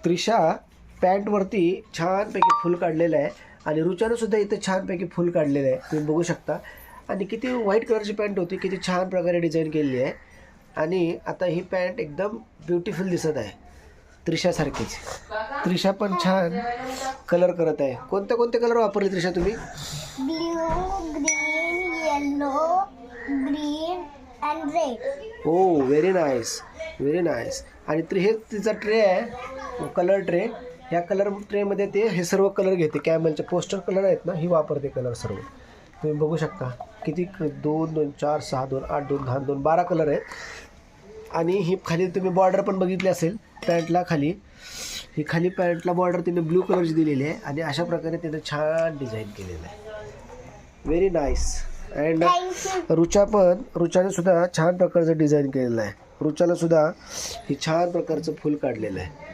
त्रिशा पॅन्टवरती छानपैकी फुल काढलेलं आहे आणि रुचानं सुद्धा इथे छानपैकी फुल काढलेलं आहे, तुम्ही बघू शकता. आणि किती व्हाईट कलरची पॅन्ट होती, किती छान प्रकारे डिझाईन केलेली आहे. आणि आता ही पॅन्ट एकदम ब्युटिफुल दिसत आहे त्रिशासारखीच. त्रिशा पण छान कलर करत आहे. कोणते कोणते कलर वापरले त्रिशा तुम्ही? Blue, green, yellow, green and red. Oh very nice, very nice. आणि हे तिचा ट्रे आहे, कलर ट्रे. ह्या कलर ट्रेमध्ये ते हे सर्व कलर घेते. कॅमलचे पोस्टर कलर आहेत ना, ही वापरते कलर सर्व. तुम्ही बघू शकता किती 2, 2, 4, 6, 2, 8, 2, 10, 2, 12 कलर आहेत. आणि ही खाली तुम्ही बॉर्डर पण बघितली असेल पॅन्टला. खाली ही खाली पॅन्टला बॉर्डर तिने ब्ल्यू कलरची दिलेली आहे आणि अशा प्रकारे तिने छान डिझाईन केलेलं आहे. Very nice. अँड रुचाने सुद्धा छान प्रकारचं डिझाईन केलेलं आहे. रुचाला सुद्धा हे छान प्रकारचं फुल काढलेलं आहे.